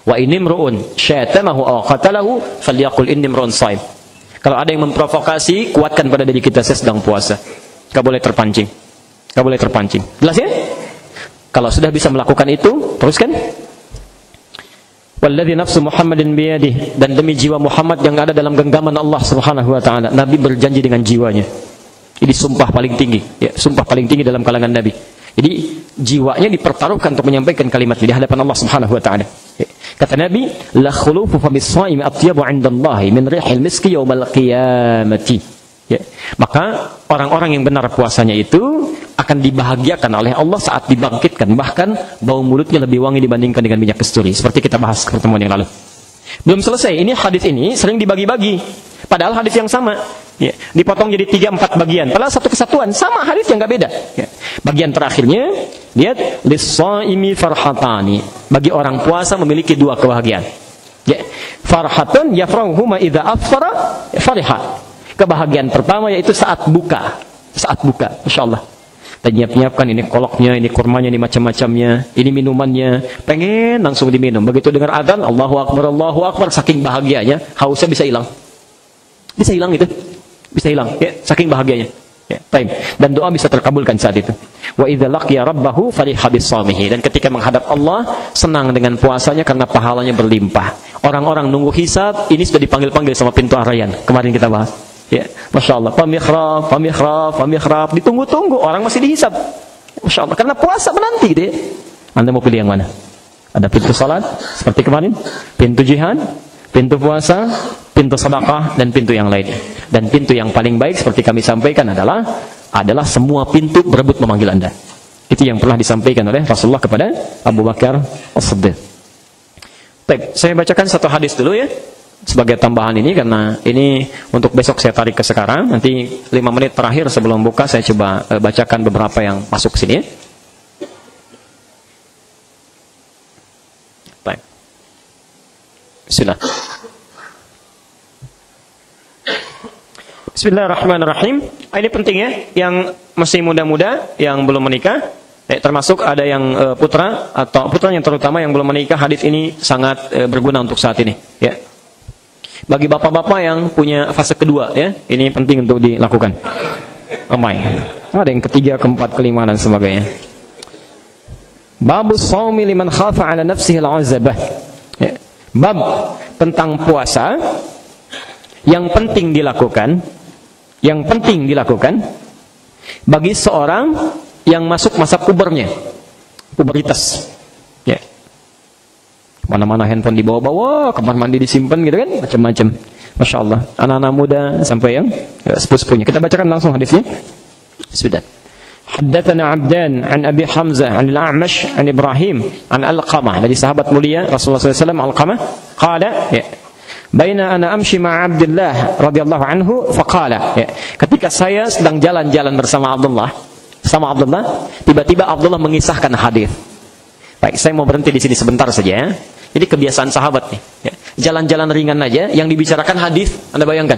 Wa inimru'un syatamahu aw qatalahu falyaqul inni imru'un shaim. Kalau ada yang memprovokasi, kuatkan pada diri kita, saya sedang puasa. Gak boleh terpancing. Jelas ya? Kalau sudah bisa melakukan itu, teruskan. Walladzi nafsu Muhammadin biyadihi, dan demi jiwa Muhammad yang ada dalam genggaman Allah Subhanahu wa taala. Nabi berjanji dengan jiwanya. Ini sumpah paling tinggi, ya, sumpah paling tinggi dalam kalangan Nabi. Jadi jiwanya dipertaruhkan untuk menyampaikan kalimat di hadapan Allah Subhanahu wa taala. Kata Nabi, la khulufu fa bis-shaimi atyabu 'indallahi min rihil miski yaumal qiyamati. Ya. Maka orang-orang yang benar puasanya itu akan dibahagiakan oleh Allah saat dibangkitkan. Bahkan bau mulutnya lebih wangi dibandingkan dengan minyak kasturi. Seperti kita bahas pertemuan yang lalu. Belum selesai. Ini hadis ini sering dibagi-bagi. Padahal hadis yang sama. Ya. Dipotong jadi 3-4 bagian. Padahal satu kesatuan. Sama hadis yang nggak beda. Ya. Bagian terakhirnya, lihat, lis-shaimi farhatani. Bagi orang puasa memiliki 2 kebahagiaan. Ya. Farhatun yafrahuhuma idza afṭara fariha. Kebahagiaan pertama yaitu saat buka. Masya Allah. Kita nyiapkan ini koloknya, ini kurmanya, ini macam-macamnya, ini minumannya, pengen langsung diminum. Begitu dengar adzan, Allahu Akbar, saking bahagianya, hausnya bisa hilang. Bisa hilang, ya, saking bahagianya. Ya, time. Dan doa bisa terkabulkan saat itu. Wa idza laqiya rabbahu fariha bis-shaumihi. Dan ketika menghadap Allah, senang dengan puasanya karena pahalanya berlimpah. Orang-orang nunggu hisab, ini sudah dipanggil-panggil sama pintu Ar-Rayyan. Kemarin kita bahas. Ya, masya Allah, pamikhraf, ditunggu-tunggu, orang masih dihisab. Masya Allah, karena puasa menanti, gitu ya. Anda mau pilih yang mana? Ada pintu salat, seperti kemarin, pintu jihad, pintu puasa, pintu sedekah, dan pintu yang lain. Dan pintu yang paling baik, seperti kami sampaikan adalah semua pintu berebut memanggil Anda. Itu yang pernah disampaikan oleh Rasulullah kepada Abu Bakar As-Siddiq. Baik, saya bacakan satu hadis dulu ya. Sebagai tambahan ini, karena ini untuk besok saya tarik ke sekarang. Nanti 5 menit terakhir sebelum buka saya coba bacakan beberapa yang masuk sini. Baik. Bismillahirrahmanirrahim. Ini penting ya, yang masih muda-muda, yang belum menikah, termasuk ada yang putra atau putranya terutama yang belum menikah. Hadis ini sangat berguna untuk saat ini ya. Bagi bapak-bapak yang punya fase kedua ya, ini penting untuk dilakukan. Ada yang ketiga, keempat, kelima dan sebagainya. Babus shaumi liman khafa 'ala nafsihi al-'azabah. Ya. Bab tentang puasa yang penting dilakukan, bagi seorang yang masuk masa pubernya, puberitas. Ya. Mana-mana handphone dibawa-bawa, kamar mandi disimpan gitu kan, macam-macam. Masya Allah, anak-anak muda sampai yang sepuh-sepuhnya. Kita bacakan langsung hadisnya. Sudah. Haddatsana Abdan an Abi Hamzah an Al-A'mash an Ibrahim an Alqamah, dari sahabat mulia Rasulullah SAW, Alqamah, qala, ya, baina ana amshi ma'a Abdullah radhiyallahu anhu faqala, ya, ketika saya sedang jalan-jalan bersama Abdullah, sama Abdullah. Tiba-tiba Abdullah mengisahkan hadis. Baik, saya mau berhenti di sini sebentar saja ya. Jadi kebiasaan sahabat nih, ya. Jalan-jalan ringan aja yang dibicarakan hadis, Anda bayangkan.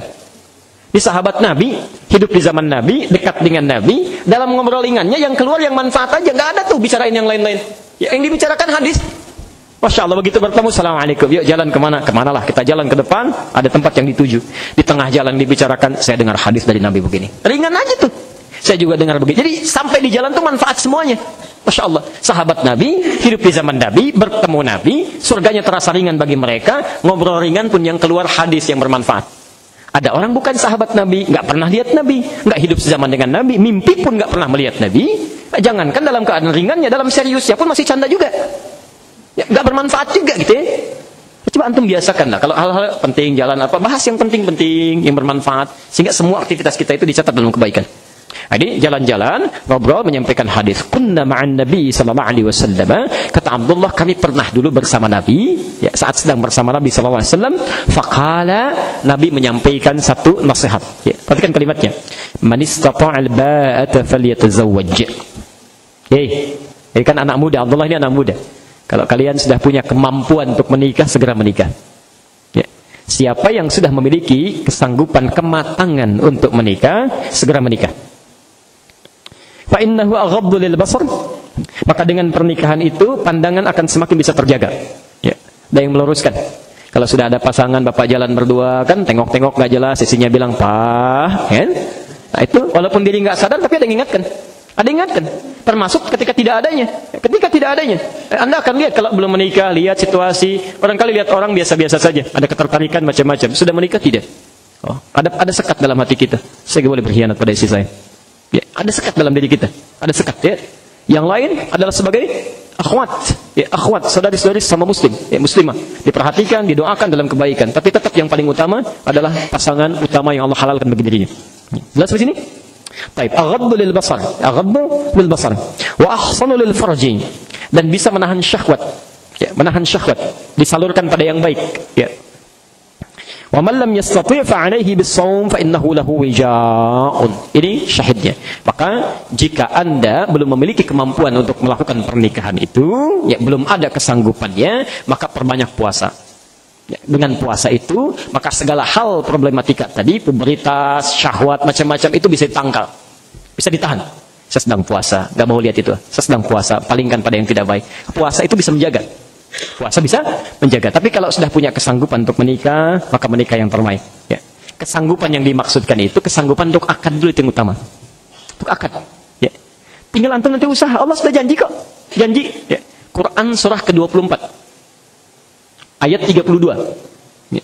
Di sahabat Nabi, hidup di zaman Nabi, dekat dengan Nabi, dalam ngobrol ringannya yang keluar yang manfaat aja, nggak ada tuh bicarain yang lain-lain. Ya, yang dibicarakan hadis. Masya Allah, begitu bertemu, Assalamualaikum, yuk jalan kemana? Kemana lah, kita jalan ke depan, ada tempat yang dituju. Di tengah jalan dibicarakan, saya dengar hadis dari Nabi begini. Ringan aja tuh. Saya juga dengar begini. Jadi sampai di jalan tuh manfaat semuanya. Masya Allah, sahabat Nabi, hidup di zaman Nabi, bertemu Nabi, surganya terasa ringan bagi mereka, ngobrol ringan pun yang keluar hadis yang bermanfaat. Ada orang bukan sahabat Nabi, nggak pernah lihat Nabi, nggak hidup sezaman dengan Nabi, mimpi pun nggak pernah melihat Nabi. Jangankan dalam keadaan ringannya, dalam seriusnya pun masih canda juga. Ya, nggak bermanfaat juga gitu ya. Coba antum biasakan lah, kalau hal-hal penting jalan apa, bahas yang penting-penting, yang bermanfaat, sehingga semua aktivitas kita itu dicatat dalam kebaikan. Jadi jalan-jalan, ngobrol, menyampaikan hadis. Kunna ma'an Nabi sallallahu alaihi wasallam. Kata Abdullah, kami pernah dulu bersama Nabi, ya, saat sedang bersama Nabi sallallahu alaihi wasallam, faqala, Nabi menyampaikan satu nasihat. Ya, perhatikan kalimatnya. Man istata'al ba'ata falyatazawwaj. Ini kan anak muda, Abdullah ini anak muda. Kalau kalian sudah punya kemampuan untuk menikah, segera menikah. Ya. Siapa yang sudah memiliki kesanggupan, kematangan untuk menikah, segera menikah. Fa innahu aghaddu lil basar. Maka dengan pernikahan itu pandangan akan semakin bisa terjaga. Ya. Ada yang meluruskan. Kalau sudah ada pasangan bapak jalan berdua kan tengok-tengok nggak jelas, isinya bilang pah, kan? Nah itu walaupun diri nggak sadar tapi ada yang ingatkan. Ada yang ingatkan. Termasuk ketika tidak adanya. Ketika tidak adanya, Anda akan lihat kalau belum menikah, lihat situasi. Barangkali lihat orang biasa-biasa saja, ada ketertarikan macam-macam. Sudah menikah tidak? Oh, ada sekat dalam hati kita. Saya nggak boleh berkhianat pada istri saya. Ya, ada sekat dalam diri kita, ada sekat ya. Yang lain adalah sebagai akhwat, ya, akhwat, saudari-saudari sama muslim, ya, muslimah. Diperhatikan, didoakan dalam kebaikan. Tapi tetap yang paling utama adalah pasangan utama yang Allah halalkan bagi dirinya. Jelas di sini? Baik, aghaddu lil basar, aghaddu lil basar, wa ahsanu lil farji, dan bisa menahan syahwat, ya, menahan syahwat, disalurkan pada yang baik, ya. Wa man lam yastati' fa 'alaihi bis-shaum fa innahu lahu wija'un. Ini syahidnya. Maka jika Anda belum memiliki kemampuan untuk melakukan pernikahan itu, ya belum ada kesanggupannya, maka perbanyak puasa. Ya, dengan puasa itu, maka segala hal problematika tadi, pubertas, syahwat, macam-macam itu bisa ditangkal. Bisa ditahan. Saya sedang puasa, nggak mau lihat itu. Saya sedang puasa, palingkan pada yang tidak baik. Puasa itu bisa menjaga. Puasa bisa menjaga. Tapi kalau sudah punya kesanggupan untuk menikah, maka menikah yang terbaik. Ya. Kesanggupan yang dimaksudkan itu kesanggupan untuk akad dulu itu yang utama. Untuk akad. Ya. Tinggal antum nanti usaha. Allah sudah janji kok. Janji. Ya. Quran surah ke-24 ayat 32. Ya.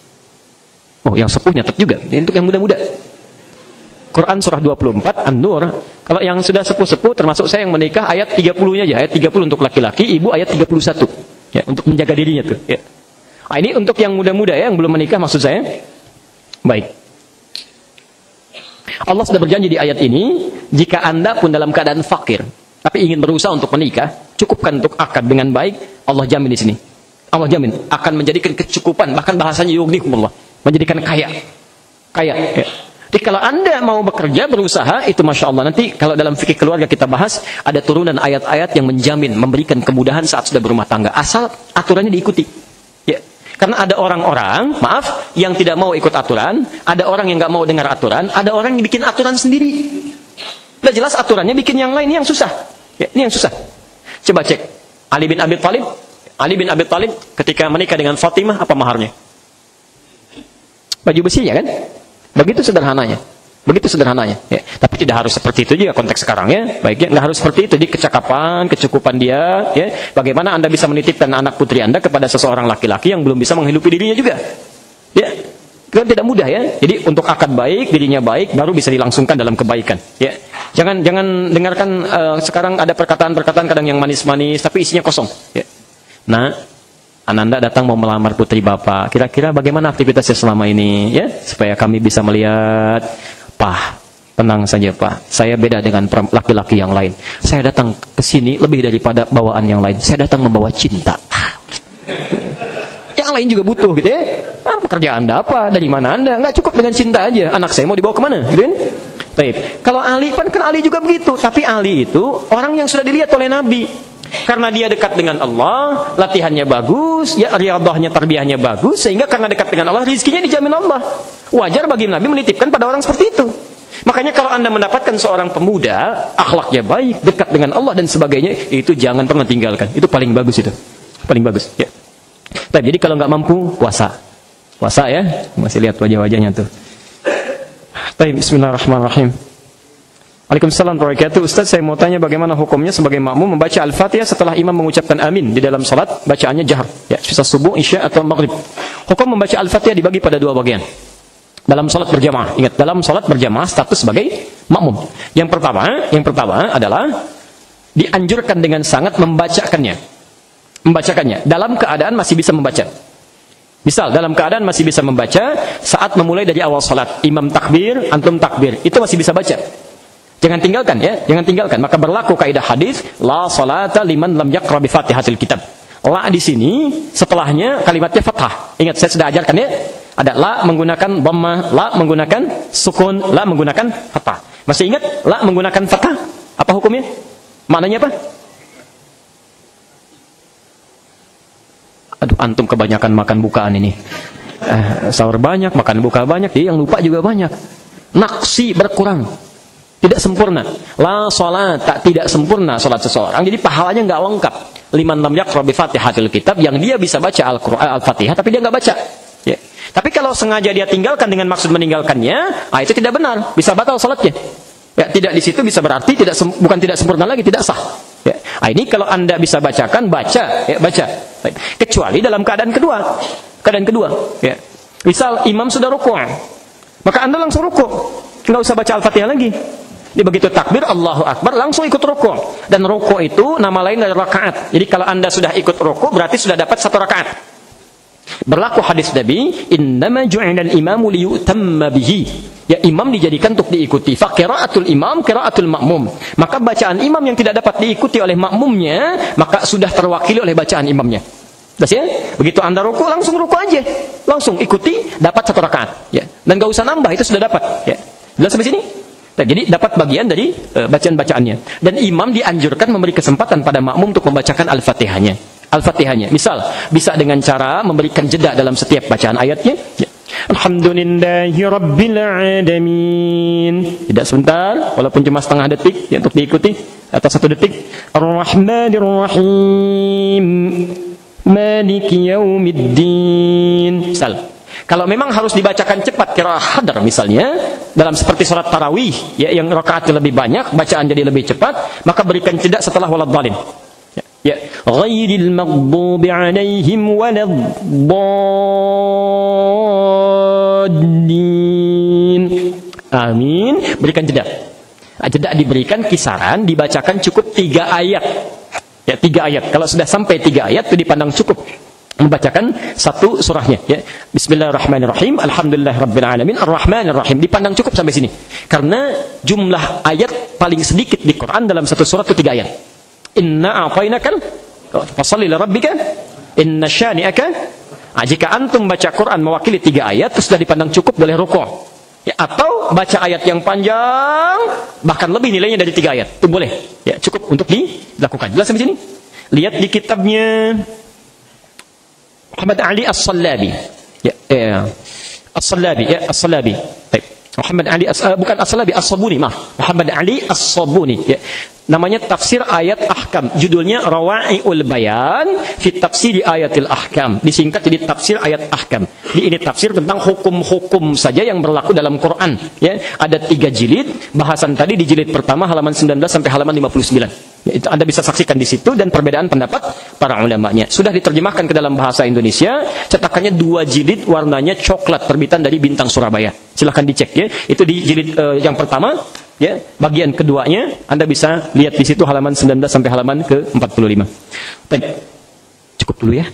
Oh, yang sepuh nyatet juga. Ini untuk yang muda-muda. Quran surah 24 An-Nur. Kalau yang sudah sepuh-sepuh termasuk saya yang menikah ayat 30-nya aja. Ayat 30 untuk laki-laki, ibu ayat 31. Ya, untuk menjaga dirinya tuh. Ya. Nah, ini untuk yang muda-muda ya, yang belum menikah maksud saya. Baik. Allah sudah berjanji di ayat ini, jika Anda pun dalam keadaan fakir, tapi ingin berusaha untuk menikah, cukupkan untuk akad dengan baik. Allah jamin di sini. Allah jamin akan menjadikan kecukupan, bahkan bahasanya yughnikumullah, menjadikan kaya. Kaya. Ya. Jadi kalau Anda mau bekerja, berusaha, itu Masya Allah. Nanti kalau dalam fikih keluarga kita bahas, ada turunan ayat-ayat yang menjamin, memberikan kemudahan saat sudah berumah tangga. Asal aturannya diikuti. Ya. Karena ada orang-orang, maaf, yang tidak mau ikut aturan, ada orang yang nggak mau dengar aturan, ada orang yang bikin aturan sendiri. Udah jelas aturannya bikin yang lain, ini yang susah. Ya, ini yang susah. Coba cek. Ali bin Abi Thalib ketika menikah dengan Fatimah, apa maharnya? Baju besinya kan? Begitu sederhananya. Begitu sederhananya. Ya. Tapi tidak harus seperti itu juga konteks sekarang ya. Baiknya nggak harus seperti itu. Di kecakapan, kecukupan dia. Ya. Bagaimana Anda bisa menitipkan anak putri Anda kepada seseorang laki-laki yang belum bisa menghidupi dirinya juga. Ya. Kan tidak mudah ya. Jadi untuk akad baik, dirinya baik, baru bisa dilangsungkan dalam kebaikan. Ya. Jangan dengarkan sekarang ada perkataan-perkataan kadang yang manis-manis, tapi isinya kosong. Ya. Nah, Ananda datang mau melamar putri Bapak. Kira-kira bagaimana aktivitasnya selama ini? Ya, supaya kami bisa melihat. Pak, tenang saja Pak. Saya beda dengan laki-laki yang lain. Saya datang ke sini lebih daripada bawaan yang lain. Saya datang membawa cinta. Yang lain juga butuh gitu ya. Pekerjaan Anda apa? Dari mana Anda? Nggak cukup dengan cinta aja. Anak saya mau dibawa kemana? Gitu kan? Baik. Kalau Ali kan Ali juga begitu, tapi Ali itu orang yang sudah dilihat oleh Nabi. Karena dia dekat dengan Allah, latihannya bagus, ya riyadhahnya, tarbiyahnya bagus, sehingga karena dekat dengan Allah, rizkinya dijamin Allah. Wajar bagi Nabi menitipkan pada orang seperti itu. Makanya kalau Anda mendapatkan seorang pemuda, akhlaknya baik, dekat dengan Allah dan sebagainya, itu jangan pernah tinggalkan. Itu paling bagus itu. Paling bagus. Ya. Jadi kalau nggak mampu, puasa. Puasa ya, masih lihat wajah-wajahnya tuh. Baik, bismillahirrahmanirrahim. Waalaikumsalam warahmatullahi wabarakatuh. Ustaz, saya mau tanya bagaimana hukumnya sebagai makmum membaca Al-Fatihah setelah imam mengucapkan amin di dalam salat, bacaannya jahar, ya, bisa subuh, isya atau maghrib. Hukum membaca Al-Fatihah dibagi pada dua bagian. Dalam salat berjamaah, ingat, dalam salat berjamaah status sebagai makmum. Yang pertama adalah dianjurkan dengan sangat membacakannya dalam keadaan masih bisa membaca. Misal dalam keadaan masih bisa membaca saat memulai dari awal salat, imam takbir, antum takbir, itu masih bisa baca. Jangan tinggalkan ya, jangan tinggalkan. Maka berlaku kaidah hadis, la salata liman lam yaqra bi Fatihatil Kitab. La di sini setelahnya kalimatnya fathah. Ingat saya sudah ajarkan ya. Ada la menggunakan dhammah, la menggunakan sukun, la menggunakan fathah. Masih ingat la menggunakan fathah? Apa hukumnya? Maknanya apa? Aduh, antum kebanyakan makan bukaan ini. Sahur banyak, makan buka banyak, jadi yang lupa juga banyak. Naksi berkurang. Tidak sempurna. La salat, tidak sempurna salat seseorang. Jadi pahalanya nggak lengkap. Liman lam yaqra bi Fatihatil Kitab, yang dia bisa baca Al-Fatihah tapi dia nggak baca. Ya. Tapi kalau sengaja dia tinggalkan dengan maksud meninggalkannya, itu tidak benar, bisa batal salatnya. Ya, tidak di situ bisa berarti bukan tidak sempurna lagi, tidak sah. Ya. Ini kalau Anda bisa bacakan, baca, ya, baca. Kecuali dalam keadaan kedua. Ya. Misal imam sudah rukuk, maka Anda langsung rukuk, nggak usah baca Al-Fatihah lagi. Jadi begitu takbir Allahu Akbar langsung ikut rukuk. Dan rukuk itu nama lain dari rakaat. Jadi kalau Anda sudah ikut rukuk berarti sudah dapat satu rakaat. Berlaku hadis Nabi, innama ju'ilal imamu liyutamma bihi. Ya, imam dijadikan untuk diikuti. Fa qiraatul imam qiraatul makmum. Maka bacaan imam yang tidak dapat diikuti oleh makmumnya, maka sudah terwakili oleh bacaan imamnya. Jelas ya? Begitu Anda rukuk langsung rukuk aja. Langsung ikuti, dapat satu rakaat. Ya. Dan enggak usah nambah, itu sudah dapat. Ya. Jelas sampai sini? Nah, jadi dapat bagian dari bacaan-bacaannya. Dan imam dianjurkan memberi kesempatan pada makmum untuk membacakan Al-Fatihahnya. Misal, bisa dengan cara memberikan jeda dalam setiap bacaan ayatnya. Ya. Alhamdulillahi Rabbil Alamin. Tidak sebentar, walaupun cuma setengah detik ya, untuk diikuti. Atau 1 detik. Ar-Rahmanir Rahim. Maliki Yaumiddin. Misal. Kalau memang harus dibacakan cepat, qiraah hadar misalnya, dalam seperti salat tarawih, ya, yang rakaatnya lebih banyak, bacaan jadi lebih cepat, maka berikan jeda setelah waladhdallin. Ya, ghairil maghdubi 'alaihim waladdallin. Amin. Berikan jeda. Jeda diberikan kisaran, dibacakan cukup 3 ayat. Ya, 3 ayat. Kalau sudah sampai 3 ayat, itu dipandang cukup. Membacakan satu surahnya ya. Bismillahirrahmanirrahim. Alhamdulillahirabbil alamin arrahmanir rahim. Dipandang cukup sampai sini. Karena jumlah ayat paling sedikit di Quran dalam satu surat itu 3 ayat. Inna a'tainakal fashalli lirabbika inna syani'aka. Jika antum baca Quran mewakili 3 ayat, itu sudah dipandang cukup, boleh rukuk. Ya, atau baca ayat yang panjang bahkan lebih nilainya dari 3 ayat. Itu boleh. Ya, cukup untuk dilakukan. Jelas sampai sini? Lihat di kitabnya Muhammad Ali As-Sallabi. Ya, As-Sallabi. Baik. Muhammad Ali bukan As-Sallabi, As-Sabuni, maaf. Muhammad Ali As-Sabuni. Ya. Namanya Tafsir Ayat Ahkam. Judulnya Rawa'iul Bayan fi Tafsir Ayatil Ahkam. Disingkat jadi Tafsir Ayat Ahkam. Ini tafsir tentang hukum-hukum saja yang berlaku dalam Quran. Ya, ada 3 jilid. Bahasan tadi di jilid pertama halaman 19 sampai halaman 59. Ya, itu Anda bisa saksikan di situ dan perbedaan pendapat para ulamanya. Sudah diterjemahkan ke dalam bahasa Indonesia. Cetakannya 2 jilid, warnanya coklat, terbitan dari Bintang Surabaya. Silahkan dicek ya. Itu di jilid yang pertama. Ya, bagian keduanya Anda bisa lihat di situ halaman 19 sampai halaman ke-45. Cukup dulu ya.